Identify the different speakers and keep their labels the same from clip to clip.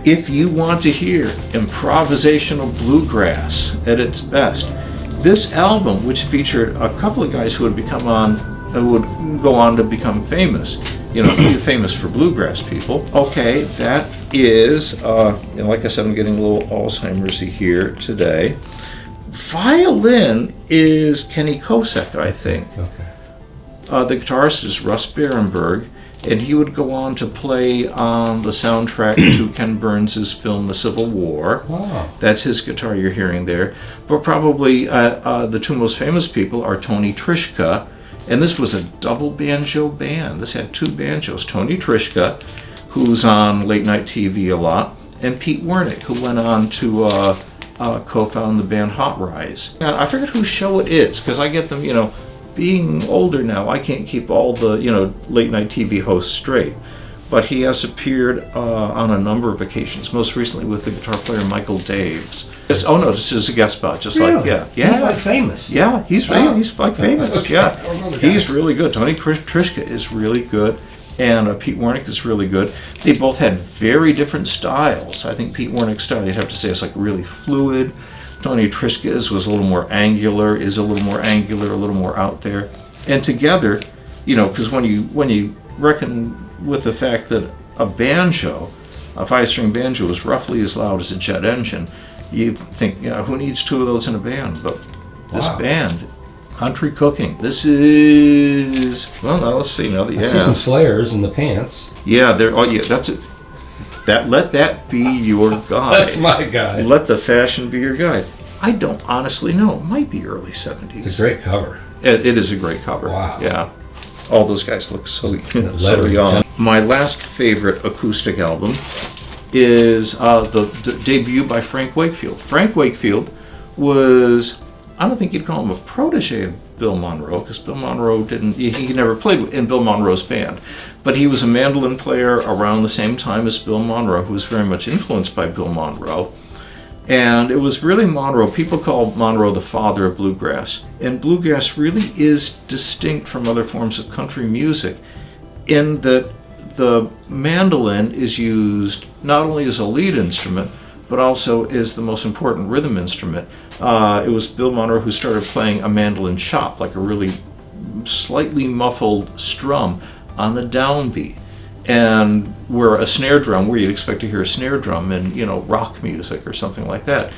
Speaker 1: If you want to hear improvisational bluegrass at its best, this album, which featured a couple of guys who would go on to become famous, famous for bluegrass people. Okay, that is, like I said, I'm getting a little Alzheimer's-y here today. Violin is Kenny Kosek, I think.
Speaker 2: Okay.
Speaker 1: The guitarist is Russ Barenberg, and he would go on to play on the soundtrack to Ken Burns' film The Civil War.
Speaker 2: Wow.
Speaker 1: That's his guitar you're hearing there. But probably the two most famous people are Tony Trischka, and this was a double banjo band. This had two banjos. Tony Trischka, who's on late night TV a lot, and Pete Wernick, who went on to co-found the band Hot Rise. Now, I forget whose show it is, because I get them, being older now, I can't keep all the, late night TV hosts straight. But he has appeared on a number of occasions, most recently with the guitar player Michael Daves. This is a guest spot, just
Speaker 2: really?
Speaker 1: Yeah.
Speaker 2: He's like famous.
Speaker 1: Yeah, he's like famous,
Speaker 2: Okay.
Speaker 1: yeah. He's really good. Tony Trischka is really good, and Pete Wernick is really good. They both had very different styles. I think Pete Wernick's style, you'd have to say, is like really fluid. Tony Trischka's was a little more angular, a little more out there. And together, because when you reckon with the fact that a banjo, a 5-string banjo, is roughly as loud as a jet engine, you think, who needs two of those in a band? But this band, Country Cooking, this is, well, now let's see, now that you
Speaker 2: I see some flares in the pants.
Speaker 1: Yeah, that's it. Let that be your guide.
Speaker 2: That's my guide.
Speaker 1: Let the fashion be your guide. I don't honestly know. It might be early 70s.
Speaker 2: It's a great cover.
Speaker 1: It is a great cover.
Speaker 2: Wow.
Speaker 1: Yeah. All those guys look so young. My last favorite acoustic album is the debut by Frank Wakefield. Frank Wakefield was, I don't think you'd call him a protege of Bill Monroe, because Bill Monroe he never played in Bill Monroe's band. But he was a mandolin player around the same time as Bill Monroe, who was very much influenced by Bill Monroe. And it was really Monroe. People call Monroe the father of bluegrass. And bluegrass really is distinct from other forms of country music in that the mandolin is used not only as a lead instrument, but also is the most important rhythm instrument. It was Bill Monroe who started playing a mandolin chop, like a really slightly muffled strum on the downbeat, and where a snare drum, where you'd expect to hear a snare drum in, rock music or something like that.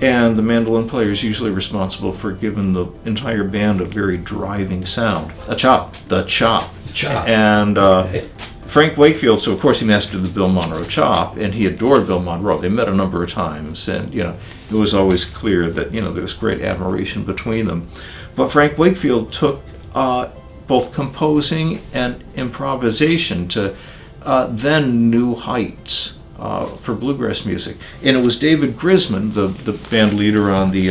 Speaker 1: And the mandolin player is usually responsible for giving the entire band a very driving sound. The chop. And Frank Wakefield, so of course he mastered the Bill Monroe chop, and he adored Bill Monroe. They met a number of times, and it was always clear that there was great admiration between them. But Frank Wakefield took both composing and improvisation to then new heights for bluegrass music. And it was David Grisman, the band leader on the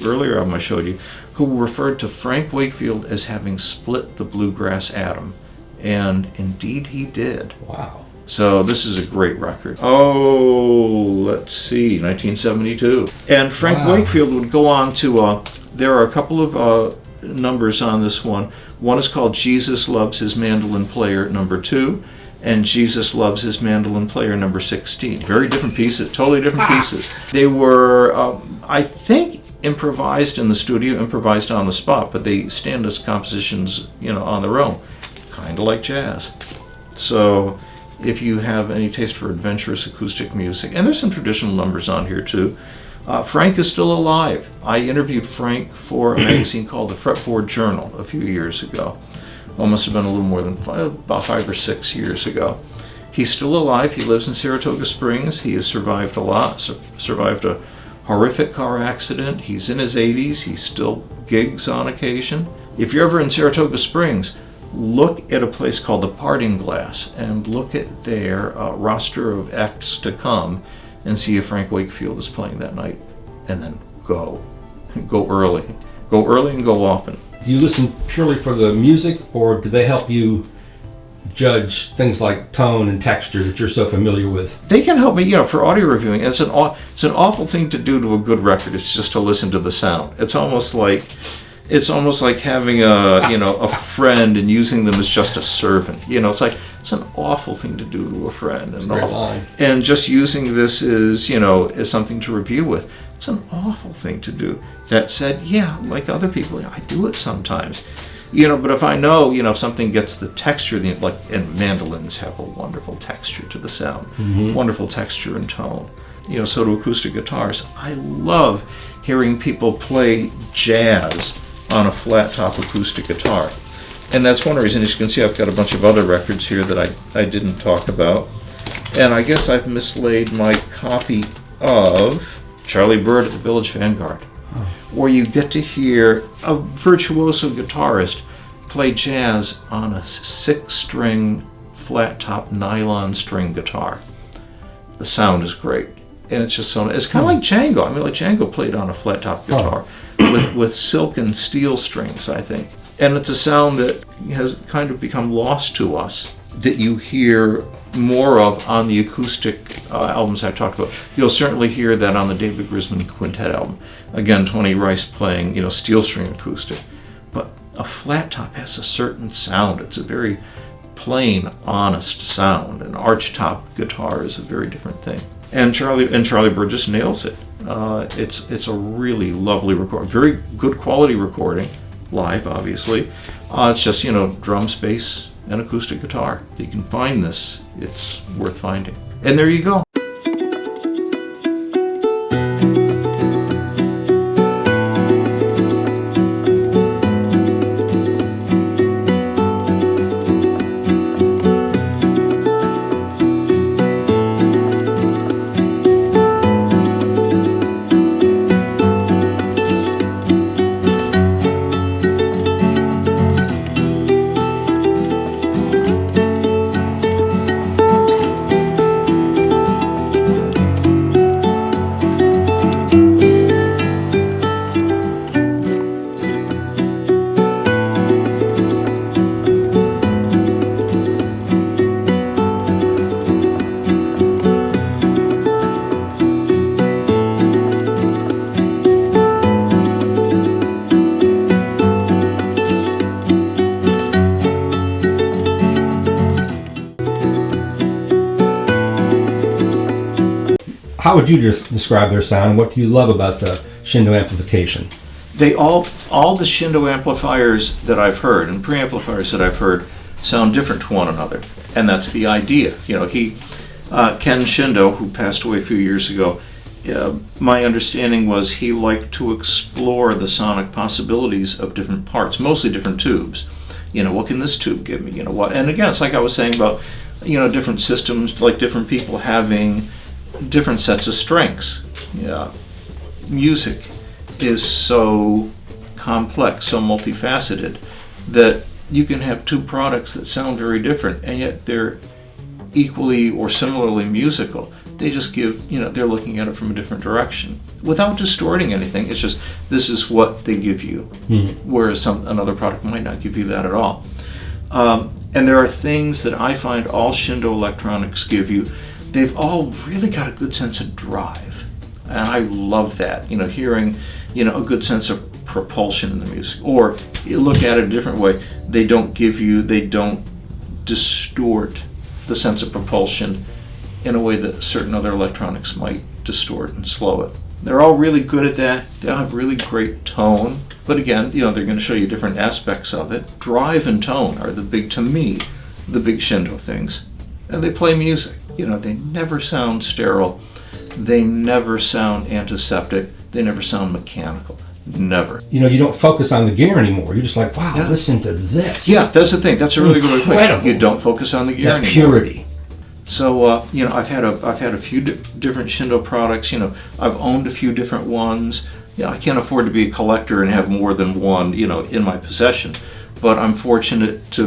Speaker 1: earlier album I showed you, who referred to Frank Wakefield as having split the bluegrass atom. And indeed he did.
Speaker 2: Wow.
Speaker 1: So this is a great record. Oh, let's see, 1972. And Frank Wakefield would go on to, there are a couple of numbers on this one. One is called Jesus Loves His Mandolin Player number 2, and Jesus Loves His Mandolin Player number 16. Very different pieces, totally different pieces. They were, I think, improvised in the studio, improvised on the spot, but they stand as compositions, on their own, kind of like jazz. So if you have any taste for adventurous acoustic music, and there's some traditional numbers on here too. Frank is still alive. I interviewed Frank for a magazine called the Fretboard Journal a few years ago. Well, must have been a little more than about 5 or 6 years ago. He's still alive. He lives in Saratoga Springs. He has survived a lot, survived a horrific car accident. He's in his 80s. He still gigs on occasion. If you're ever in Saratoga Springs, look at a place called the Parting Glass and look at their roster of acts to come and see if Frank Wakefield is playing that night, and then go early and go often.
Speaker 2: Do you listen purely for the music, or do they help you judge things like tone and texture that you're so familiar with?
Speaker 1: They can help me, for audio reviewing. It's an awful thing to do to a good record. It's just to listen to the sound. It's almost like having a friend and using them as just a servant. It's It's an awful thing to do to a friend.
Speaker 2: It's a great line.
Speaker 1: And just using this as, as something to review with, it's an awful thing to do. That said, yeah, like other people, I do it sometimes. But if I know, if something gets the texture, and mandolins have a wonderful texture to the sound, wonderful texture and tone. So do acoustic guitars. I love hearing people play jazz on a flat top acoustic guitar. And that's one reason. As you can see, I've got a bunch of other records here that I didn't talk about. And I guess I've mislaid my copy of Charlie Bird at the Village Vanguard, where you get to hear a virtuoso guitarist play jazz on a 6-string flat top nylon string guitar. The sound is great, and it's just so, it's kind of like Django. Like Django played on a flat top guitar with silk and steel strings, I think. And it's a sound that has kind of become lost to us, that you hear more of on the acoustic albums I talked about. You'll certainly hear that on the David Grisman Quintet album. Again, Tony Rice playing, steel string acoustic. But a flat top has a certain sound. It's a very plain, honest sound. An arch top guitar is a very different thing. And Charlie Bird just nails it. It's a really lovely recording, very good quality recording, live obviously. It's just drums, bass, and acoustic guitar. If you can find this, it's worth finding. And there you go.
Speaker 2: How would you describe their sound? What do you love about the Shindo amplification?
Speaker 1: They all the Shindo amplifiers that I've heard and preamplifiers that I've heard sound different to one another, and that's the idea. Ken Shindo, who passed away a few years ago, my understanding was he liked to explore the sonic possibilities of different parts, mostly different tubes. What can this tube give me? What? And again, it's like I was saying about different systems, like different people having different sets of strengths. Music is so complex, so multifaceted, that you can have two products that sound very different, and yet they're equally or similarly musical. They just give, they're looking at it from a different direction without distorting anything. It's just, this is what they give you, whereas another product might not give you that at all. And there are things that I find all Shindo electronics give you. They've all really got a good sense of drive, and I love that. Hearing, a good sense of propulsion in the music. Or you look at it a different way. They don't distort the sense of propulsion in a way that certain other electronics might distort and slow it. They're all really good at that. They all have really great tone. But again, they're going to show you different aspects of it. Drive and tone are the big Shindo things. And they play music. They never sound sterile. They never sound antiseptic. They never sound mechanical. Never.
Speaker 2: You don't focus on the gear anymore. You're just like, wow, listen to this.
Speaker 1: Yeah, that's the thing. That's a really good way to put it. You don't focus on the gear
Speaker 2: that
Speaker 1: anymore.
Speaker 2: Purity.
Speaker 1: So, I've had a few different Shindo products. I've owned a few different ones. I can't afford to be a collector and have more than one, in my possession. But I'm fortunate to,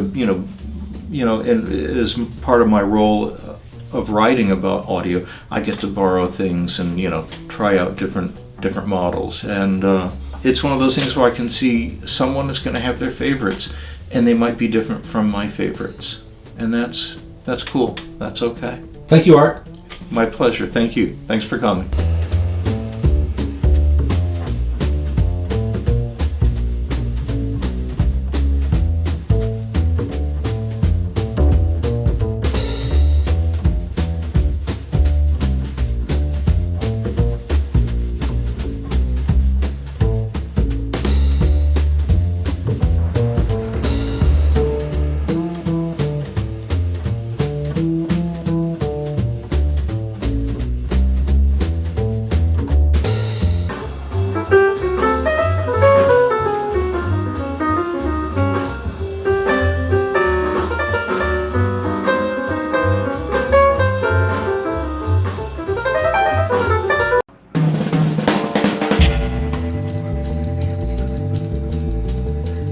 Speaker 1: and as part of my role of writing about audio, I get to borrow things and try out different models, and it's one of those things where I can see someone is going to have their favorites, and they might be different from my favorites, and that's cool. That's okay.
Speaker 2: Thank you, Art.
Speaker 1: My pleasure. Thank you. Thanks for coming.